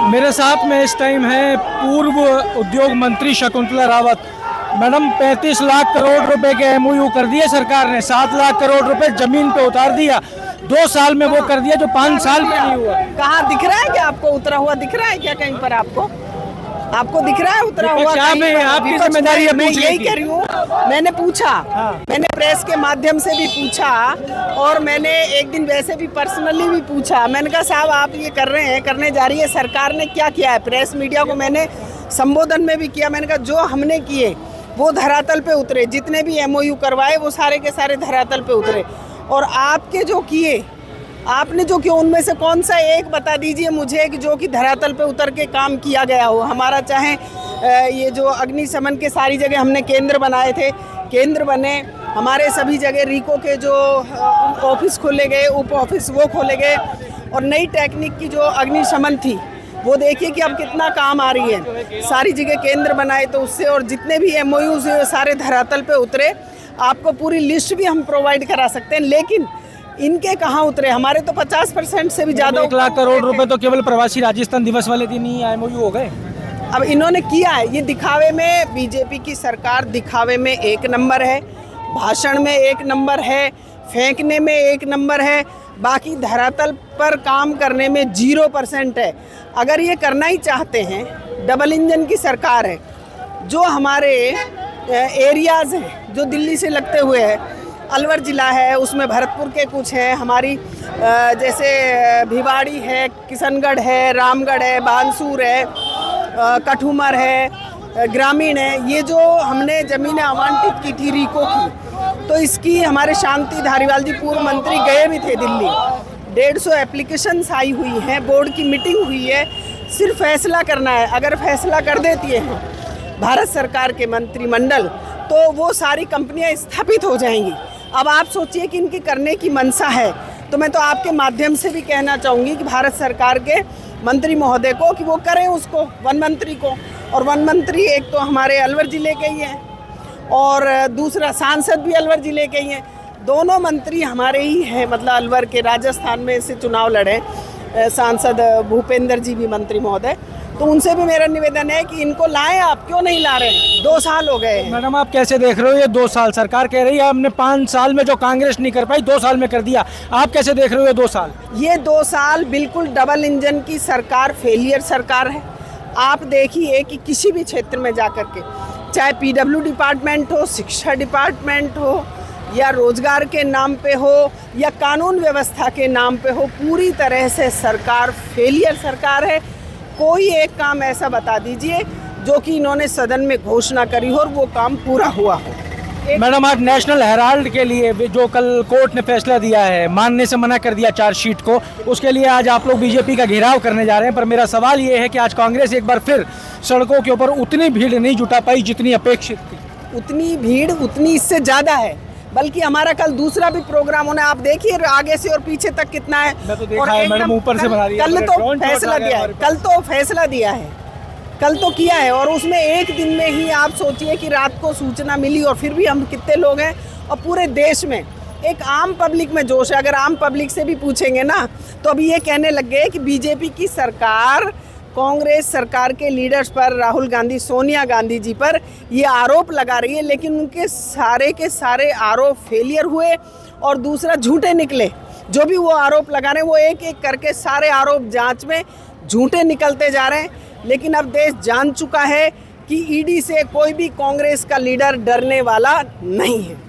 मेरे साथ में इस टाइम है पूर्व उद्योग मंत्री शकुंतला रावत। मैडम, 35 लाख करोड़ रुपए के एमओयू कर दिए सरकार ने, 7 लाख करोड़ रुपए जमीन पे उतार दिया। 2 साल में वो कर दिया जो 5 साल में नहीं हुआ। कहाँ दिख रहा है क्या आपको? उतरा हुआ दिख रहा है क्या कहीं पर? आपको दिख रहा है उतरा हुआ? आपकी जिम्मेदारी है। मैं यही कह रही हूँ, मैंने पूछा, मैंने प्रेस के माध्यम से भी पूछा और मैंने एक दिन वैसे भी पर्सनली भी पूछा। मैंने कहा साहब आप ये कर रहे हैं, करने जा रही है सरकार ने, क्या किया है? प्रेस मीडिया को मैंने संबोधन में भी किया। मैंने कहा जो हमने किए वो धरातल पे उतरे, जितने भी एमओयू करवाए वो सारे के सारे धरातल पे उतरे। और आपके जो किए, आपने जो किया उनमें से कौन सा एक बता दीजिए मुझे कि जो कि धरातल पे उतर के काम किया गया हो। हमारा चाहे ये जो अग्निशमन के सारी जगह हमने केंद्र बनाए थे, केंद्र बने, हमारे सभी जगह रीको के जो ऑफिस खोले गए, उप ऑफिस वो खोले गए, और नई टेक्निक की जो अग्निशमन थी वो देखिए कि अब कितना काम आ रही है। सारी जगह केंद्र बनाए तो उससे, और जितने भी एमओयू सारे धरातल पे उतरे। आपको पूरी लिस्ट भी हम प्रोवाइड करा सकते हैं, लेकिन इनके कहाँ उतरे? हमारे तो 50% से भी ज़्यादा। 1 लाख करोड़ रुपए तो केवल प्रवासी राजस्थान दिवस वाले दिन ही एमओयू हो गए। अब इन्होंने किया है ये दिखावे में। बीजेपी की सरकार दिखावे में 1 नंबर है, भाषण में 1 नंबर है, फेंकने में 1 नंबर है, बाकी धरातल पर काम करने में 0% है। अगर ये करना ही चाहते हैं, डबल इंजन की सरकार है। जो हमारे एरियाज़ हैं जो दिल्ली से लगते हुए हैं, अलवर ज़िला है, उसमें भरतपुर के कुछ हैं, हमारी जैसे भिवाड़ी है, किशनगढ़ है, रामगढ़ है, बानसूर है, कठुमर है, ग्रामीण है, ये जो हमने ज़मीनें आवंटित की थी रीको की, तो इसकी हमारे शांति धारीवाल जी पूर्व मंत्री गए भी थे दिल्ली। 150 एप्लीकेशंस आई हुई हैं, बोर्ड की मीटिंग हुई है, सिर्फ फैसला करना है। अगर फैसला कर देती है भारत सरकार के मंत्रिमंडल तो वो सारी कंपनियां स्थापित हो जाएंगी। अब आप सोचिए कि इनकी करने की मंशा है, तो मैं तो आपके माध्यम से भी कहना चाहूँगी कि भारत सरकार के मंत्री महोदय को कि वो करें उसको, वन मंत्री को। और वन मंत्री एक तो हमारे अलवर ज़िले के ही हैं और दूसरा सांसद भी अलवर ज़िले के ही हैं। दोनों मंत्री हमारे ही हैं, मतलब अलवर के, राजस्थान में से चुनाव लड़े सांसद भूपेंद्र जी भी मंत्री महोदय। तो उनसे भी मेरा निवेदन है कि इनको लाएं। आप क्यों नहीं ला रहे हैं? 2 साल हो गए। मैडम, आप कैसे देख रहे हो ये 2 साल? सरकार कह रही है हमने 5 साल में जो कांग्रेस नहीं कर पाई 2 साल में कर दिया। आप कैसे देख रहे हो ये 2 साल? ये 2 साल बिल्कुल डबल इंजन की सरकार, फेलियर सरकार है। आप देखिए कि किसी भी क्षेत्र में जाकर के, चाहे पीडब्ल्यू डिपार्टमेंट हो, शिक्षा डिपार्टमेंट हो, या रोजगार के नाम पे हो, या कानून व्यवस्था के नाम पे हो, पूरी तरह से सरकार फेलियर सरकार है। कोई एक काम ऐसा बता दीजिए जो कि इन्होंने सदन में घोषणा करी हो और वो काम पूरा हुआ हो। मैडम, आज नेशनल हेराल्ड के लिए जो कल कोर्ट ने फैसला दिया है, मानने से मना कर दिया चार्जशीट को, उसके लिए आज आप लोग बीजेपी का घेराव करने जा रहे हैं। पर मेरा सवाल ये है कि आज कांग्रेस एक बार फिर सड़कों के ऊपर उतनी भीड़ नहीं जुटा पाई जितनी अपेक्षित थी। उतनी भीड़, उतनी इससे ज़्यादा है। बल्कि हमारा कल दूसरा भी प्रोग्राम होना है। आप देखिए आगे से और पीछे तक कितना है। मैं तो देखा है मैडम, ऊपर से बना रही है। कल तो फैसला दिया है, कल तो फैसला दिया है, कल तो किया है। और उसमें एक दिन में ही आप सोचिए कि रात को सूचना मिली, और फिर भी हम कितने लोग हैं, और पूरे देश में एक आम पब्लिक में जोश है। अगर आम पब्लिक से भी पूछेंगे ना तो अभी ये कहने लग गए कि बीजेपी की सरकार कांग्रेस सरकार के लीडर्स पर, राहुल गांधी, सोनिया गांधी जी पर ये आरोप लगा रही है, लेकिन उनके सारे के सारे आरोप फेलियर हुए और दूसरा झूठे निकले। जो भी वो आरोप लगा रहे हैं वो एक एक करके सारे आरोप जांच में झूठे निकलते जा रहे हैं। लेकिन अब देश जान चुका है कि ईडी से कोई भी कांग्रेस का लीडर डरने वाला नहीं है।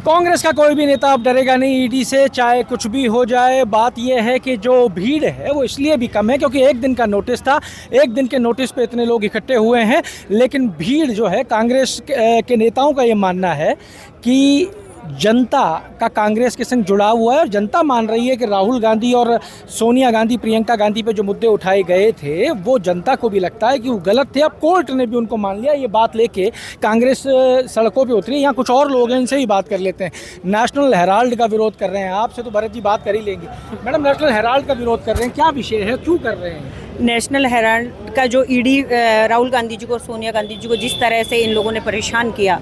कांग्रेस का कोई भी नेता अब डरेगा नहीं ईडी से, चाहे कुछ भी हो जाए। बात यह है कि जो भीड़ है वो इसलिए भी कम है क्योंकि 1 दिन का नोटिस था, 1 दिन के नोटिस पे इतने लोग इकट्ठे हुए हैं। लेकिन भीड़ जो है, कांग्रेस के नेताओं का ये मानना है कि जनता का कांग्रेस के संग जुड़ा हुआ है और जनता मान रही है कि राहुल गांधी और सोनिया गांधी, प्रियंका गांधी पे जो मुद्दे उठाए गए थे वो जनता को भी लगता है कि वो गलत थे। अब कोर्ट ने भी उनको मान लिया। ये बात लेके कांग्रेस सड़कों पे उतरी। यहाँ कुछ और लोग हैं, इनसे ही बात कर लेते हैं। नेशनल हेराल्ड का विरोध कर रहे हैं। आपसे तो भरत जी बात कर ही लेंगे। मैडम, नेशनल हेराल्ड का विरोध कर रहे हैं, क्या विषय है, क्यों कर रहे हैं? नेशनल हेराल्ड का जो ईडी राहुल गांधी जी को, सोनिया गांधी जी को जिस तरह से इन लोगों ने परेशान किया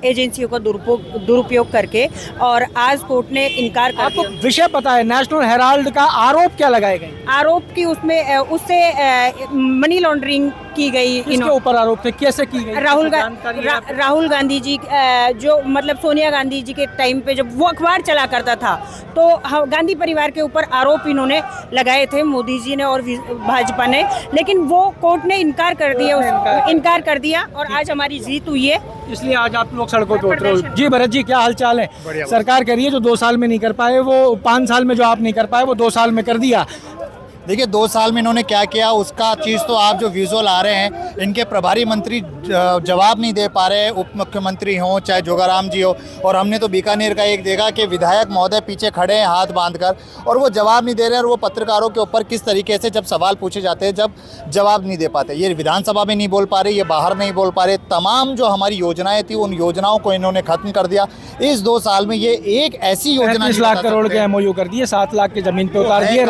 एजेंसियों का दुरुपयोग करके, और आज कोर्ट ने इनकार कर आपको दिया। विषय पता है नेशनल हेराल्ड का आरोप क्या लगाए गए? आरोप की उसमें उससे मनी लॉन्ड्रिंग की गई। किसके ऊपर आरोप थे, कैसे की गई? राहुल गांधी जी जो मतलब सोनिया गांधी जी के टाइम पे जब वो अखबार चला करता था, तो गांधी परिवार के ऊपर आरोप इन्होंने लगाए थे मोदी जी ने और भाजपा ने, लेकिन वो कोर्ट ने इनकार कर दिया और आज हमारी जीत हुई है, इसलिए आज आप लोग सड़कों पे उतरे हो। जी भरत जी, क्या हालचाल है? सरकार कह रही है जो 2 साल में नहीं कर पाए वो 5 साल में जो आप नहीं कर पाए वो 2 साल में कर दिया। देखिए 2 साल में इन्होंने क्या किया उसका चीज़ तो आप जो विजुअल आ रहे हैं, इनके प्रभारी मंत्री जवाब नहीं दे पा रहे, उप मुख्यमंत्री हों चाहे जोगाराम जी हो। और हमने तो बीकानेर का एक देखा कि विधायक महोदय पीछे खड़े हैं हाथ बांधकर और वो जवाब नहीं दे रहे हैं, और वो पत्रकारों के ऊपर किस तरीके से जब सवाल पूछे जाते हैं जब जवाब नहीं दे पाते। ये विधानसभा में नहीं बोल पा रहे, ये बाहर नहीं बोल पा रहे। तमाम जो हमारी योजनाएं थी उन योजनाओं को इन्होंने खत्म कर दिया। इस 2 साल में ये एक ऐसी योजना 30 लाख करोड़ के MOU कर दिए, 7 लाख के जमीन पे उतार दिए,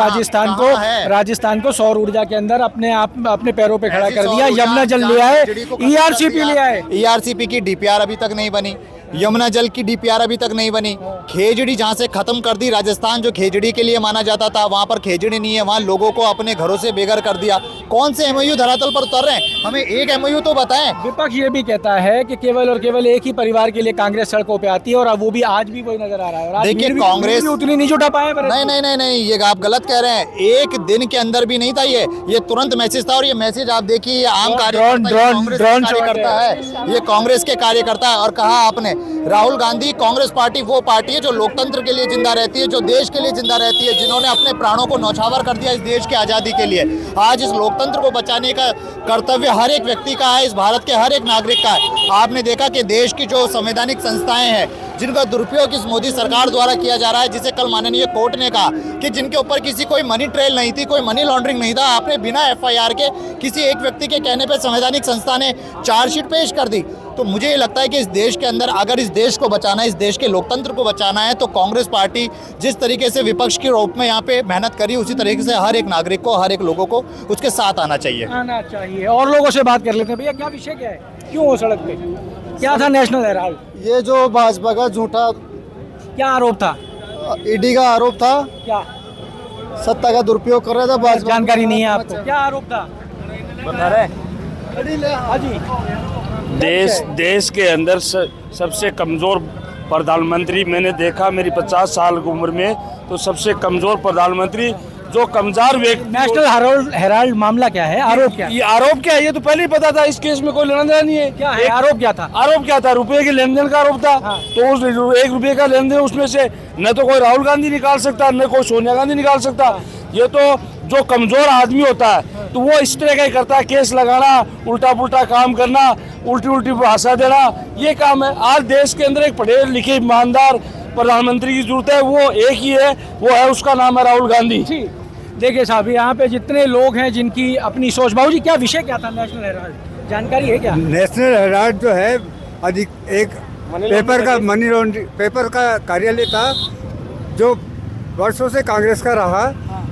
राजस्थान को सौर ऊर्जा के अंदर अपने पैरों पे खड़ा कर दिया, यमुना जल लिया है, ERCP लिया है। ERCP की DPR अभी तक नहीं बनी, यमुना जल की DPR अभी तक नहीं बनी। खेजड़ी जहाँ से खत्म कर दी, राजस्थान जो खेजड़ी के लिए माना जाता था वहाँ पर खेजड़ी नहीं है, वहाँ लोगों को अपने घरों से बेघर कर दिया। कौन से MOU धरातल पर उतर रहे हैं? हमें एक MOU तो बताएं। विपक्ष ये भी कहता है कि केवल और केवल एक ही परिवार के लिए कांग्रेस सड़कों पे आती है, और वो भी आज भी वही नजर आ रहा है। देखिए कांग्रेस उतनी नहीं जुटा पाए। नहीं, ये आप गलत कह रहे हैं। एक दिन के अंदर भी नहीं था ये तुरंत मैसेज था, और ये मैसेज आप देखिए ये आम कार्यकर्ता है, ये कांग्रेस के कार्यकर्ता है। और कहा आपने राहुल गांधी कांग्रेस पार्टी वो पार्टी है जो लोकतंत्र के लिए जिंदा रहती है, जो देश के लिए जिंदा रहती है, जिन्होंने अपने प्राणों को न्यौछावर कर दिया इस देश की आज़ादी के लिए। आज इस लोकतंत्र को बचाने का कर्तव्य हर एक व्यक्ति का है, इस भारत के हर एक नागरिक का है। आपने देखा कि देश की जो संवैधानिक संस्थाएं हैं जिनका दुरुपयोग इस मोदी सरकार द्वारा किया जा रहा है, जिसे कल माननीय कोर्ट ने कहा कि जिनके ऊपर किसी कोई मनी ट्रेल नहीं थी, कोई मनी लॉन्ड्रिंग नहीं था, आपने बिना FIR के किसी एक व्यक्ति के कहने पर संवैधानिक संस्था ने चार्जशीट पेश कर दी। तो मुझे ये लगता है कि इस देश के अंदर अगर इस देश को बचाना है, इस देश के लोकतंत्र को बचाना है, तो कांग्रेस पार्टी जिस तरीके से विपक्ष के रूप में यहाँ पे मेहनत करी, उसी तरीके से हर एक नागरिक को, हर एक लोगों को उसके साथ आना चाहिए। और लोगों से बात कर लेते हैं। भैया क्या विषय क्या है, क्यों हो सड़क पे, क्या था नेशनल हेराल्ड? ये जो भाजपा का झूठा क्या आरोप था? ईडी का आरोप था, क्या सत्ता का दुरुपयोग कर रहा था भाजपा। जानकारी नहीं है आपको, क्या आरोप था? बता रहे देश के अंदर सबसे कमज़ोर प्रधानमंत्री मैंने देखा मेरी 50 साल की उम्र में, तो सबसे कमज़ोर प्रधानमंत्री जो कमज़ोर व्यक्ति। नेशनल हेराल्ड मामला क्या है, आरोप क्या है? ये आरोप क्या है ये तो पहले ही पता था, इस केस में कोई लेना देना नहीं है। क्या है आरोप? क्या था आरोप? क्या था? रुपए के लेन देन का आरोप था। हाँ। तो उस 1 रुपये का लेन देन उसमें से न तो कोई राहुल गांधी निकाल सकता, न कोई सोनिया गांधी निकाल सकता। ये तो जो कमज़ोर आदमी होता है तो वो इस तरह का ही करता है, केस लगाना, उल्टा पुल्टा काम करना, उल्टी भाषा देना, ये काम है। आज देश के अंदर एक पढ़े लिखे ईमानदार प्रधानमंत्री की जरूरत है, वो एक ही है, वो है उसका नाम है राहुल गांधी। देखिए साहब, यहाँ पे जितने लोग हैं जिनकी अपनी सोच। बाबू जी क्या विषय क्या था नेशनल हेराल्ड, जानकारी है क्या? नेशनल हेराल्ड जो है अधिक एक पेपर का मनी लॉन्ड्रिंग पेपर का कार्यालय था जो वर्षों से कांग्रेस का रहा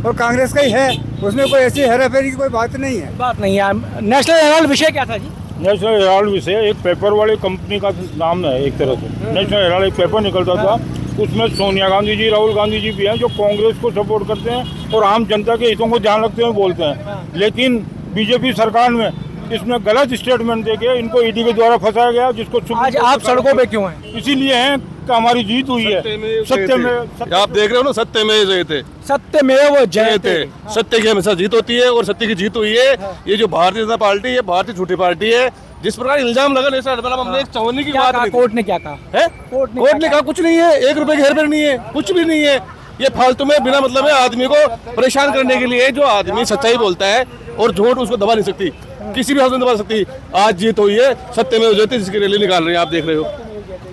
और कांग्रेस का ही है, उसमें कोई ऐसी हेराफेरी की कोई बात नहीं है। नेशनल हेराल्ड विषय क्या था जी? नेशनल हेराल्ड विषय एक पेपर वाली कंपनी का नाम है एक तरह से। नेशनल हेराल्ड एक पेपर निकलता था, उसमें सोनिया गांधी जी, राहुल गांधी जी भी हैं जो कांग्रेस को सपोर्ट करते हैं और आम जनता के हितों को ध्यान रखते हुए बोलते हैं। लेकिन बीजेपी सरकार में इसमें गलत स्टेटमेंट देके इनको ईडी के द्वारा फंसाया गया, जिसको आज आप सड़कों पे क्यों हैं? इसीलिए हैं कि हमारी जीत हुई है। सत्य में आप देख रहे हो ना, सत्य में जयते, सत्यमेव जयते। सत्य की हमेशा जीत होती है और सत्य की जीत हुई है। ये जो भारतीय जनता पार्टी है, भारतीय झूठी पार्टी है। जिस प्रकार इल्जाम लगा हमने एक चौनी की बात, कोर्ट ने क्या कहा है? कोर्ट ने कहा कुछ नहीं है, 1 रुपए की हेरफेर नहीं है, कुछ भी नहीं है। ये फालतू में बिना मतलब है आदमी को परेशान करने के लिए, जो आदमी सच्चाई बोलता है और झूठ उसको दबा नहीं सकती, किसी भी हालत में दबा सकती। आज जीत हुई है, सत्य में जयते, जिसकी रैली निकाल रहे हैं, आप देख रहे हो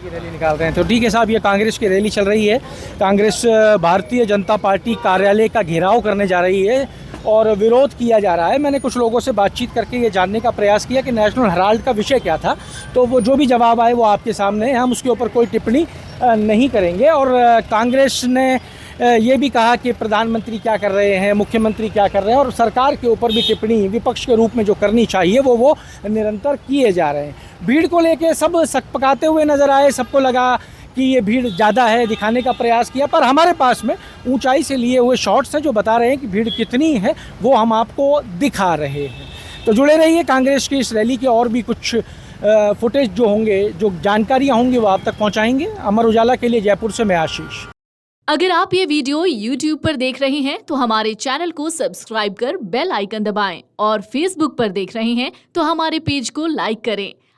रैली निकाल रहे हैं। तो ठीक है साहब, ये कांग्रेस की रैली चल रही है। कांग्रेस भारतीय जनता पार्टी कार्यालय का घेराव करने जा रही है और विरोध किया जा रहा है। मैंने कुछ लोगों से बातचीत करके ये जानने का प्रयास किया कि नेशनल हेराल्ड का विषय क्या था, तो वो जो भी जवाब आए वो आपके सामने है, हम उसके ऊपर कोई टिप्पणी नहीं करेंगे। और कांग्रेस ने ये भी कहा कि प्रधानमंत्री क्या कर रहे हैं, मुख्यमंत्री क्या कर रहे हैं, और सरकार के ऊपर भी टिप्पणी विपक्ष के रूप में जो करनी चाहिए वो निरंतर किए जा रहे हैं। भीड़ को लेके सब सकपकाते हुए नज़र आए, सबको लगा कि ये भीड़ ज़्यादा है, दिखाने का प्रयास किया, पर हमारे पास में ऊंचाई से लिए हुए शॉट्स हैं जो बता रहे हैं कि भीड़ कितनी है वो हम आपको दिखा रहे हैं। तो जुड़े रहिए, कांग्रेस की इस रैली के और भी कुछ फुटेज जो होंगे, जो जानकारियाँ होंगी वो आप तक पहुँचाएंगे। अमर उजाला के लिए जयपुर से मैं आशीष। अगर आप ये वीडियो YouTube पर देख रहे हैं तो हमारे चैनल को सब्सक्राइब कर बेल आइकन दबाएं, और Facebook पर देख रहे हैं तो हमारे पेज को लाइक करें।